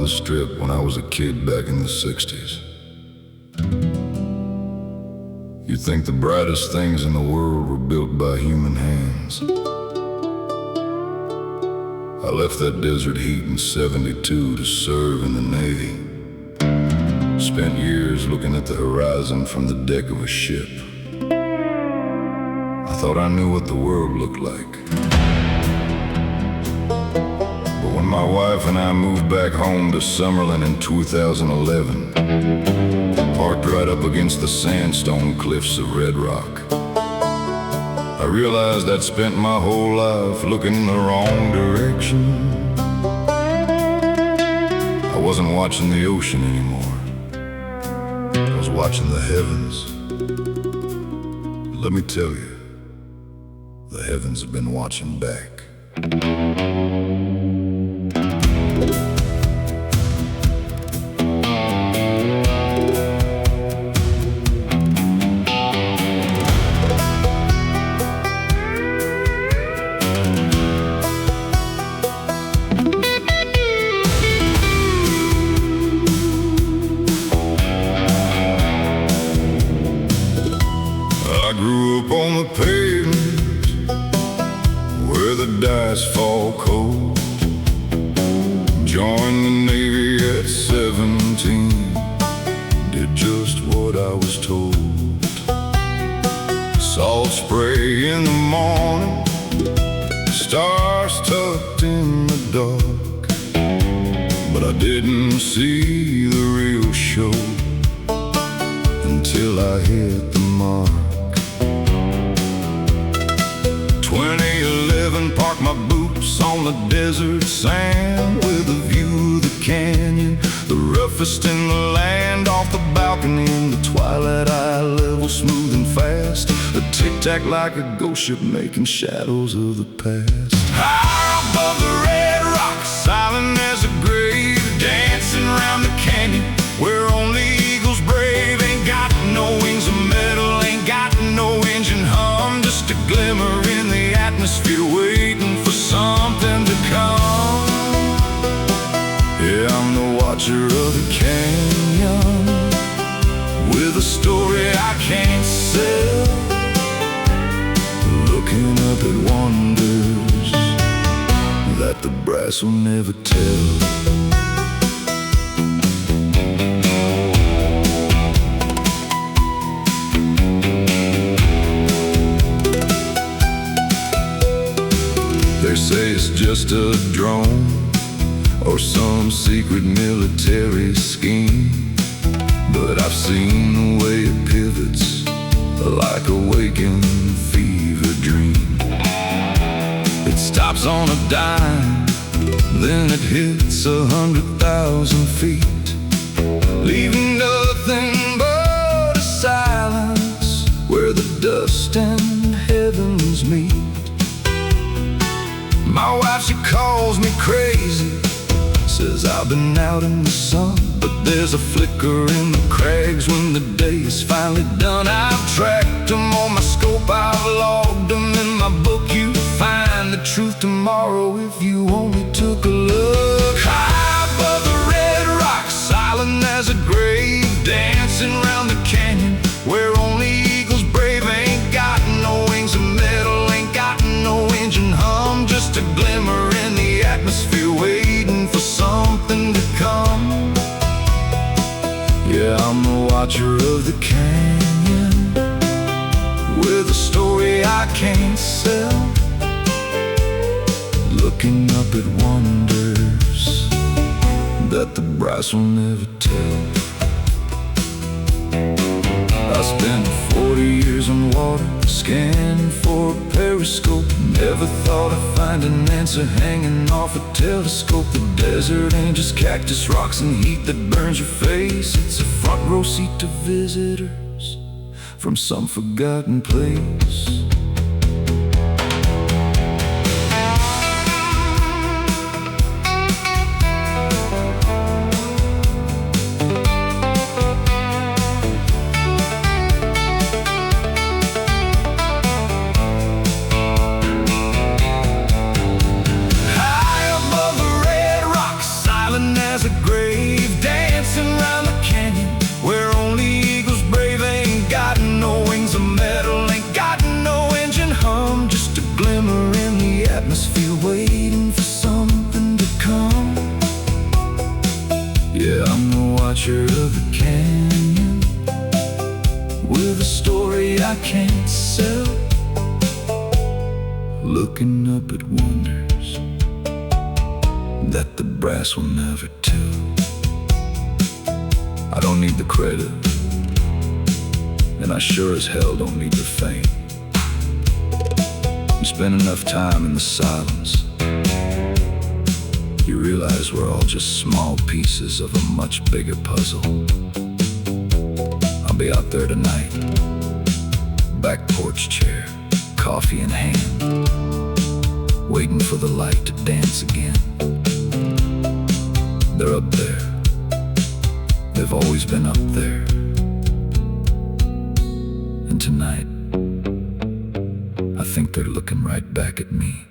the Strip when I was a kid back in the 60s. You'd think the brightest things in the world were built by human hands. I left that desert heat in '72 to serve in the Navy. Spent years looking at the horizon from the deck of a ship. I thought I knew what the world looked like. But when my wife and I moved back home to Summerlin in 2011, parked right up against the sandstone cliffs of Red Rock, I realized I'd spent my whole life looking in the wrong direction. I wasn't watching the ocean anymore. I was watching the heavens. Let me tell you, the heavens have been watching back. I grew up on the pavement where the dice fall cold. Joined the Navy at 17, did just what I was told. Salt spray in the morning, stars tucked in the dark, but I didn't see the real show until I hit the mark. 2011, parked my boots on the desert sand with a view of the canyon, the roughest in the land. Off the balcony in the twilight, eye level smooth and fast, a tic-tac like a ghost ship making shadows of the past. High above the red rocks, silent as a grave, dancing around the canyon where only eagles brave. Ain't got no wings of metal, ain't got no engine hum, just a glimmer in the atmosphere waiting for something to come. Yeah, I'm the watcher of the canyon with a story I can't sell, looking up at wonders that the brass will never tell. They say it's just a drone or some secret military scheme, but I've seen the way it pivots like a waking fever dream. It stops on a dime, then it hits 100,000 feet, leaving nothing but a silence where the dust and heavens meet. My wife, she calls me crazy, says I've been out in the sun, but there's a flicker in the crags when the day is finally done. I've tracked them on my scope, I've logged them in my book. You'd find the truth tomorrow if you only took a look. High above the red rocks, silent as a grave, dancing around the canyon where only eagles brave. Ain't got no wings of metal, ain't got no engine hum, just a glimmer in the atmosphere waiting for something to come. Yeah, I'm the watcher of the canyon with a story I can't sell, looking up at wonders that the brass will never tell. I spent 40 years in water, scanning for a periscope. Never thought I'd find an answer hanging off a telescope. The desert ain't just cactus, rocks and heat that burns your face. It's a front row seat to visitors from some forgotten place. as a grave. I can't sell. Looking up at wonders that the brass will never tell. I don't need the credit, and I sure as hell don't need the fame. You spend enough time in the silence, you realize we're all just small pieces of a much bigger puzzle. I'll be out there tonight, back porch chair, coffee in hand, waiting for the light to dance again. They're up there, they've always been up there. And tonight, I think they're looking right back at me.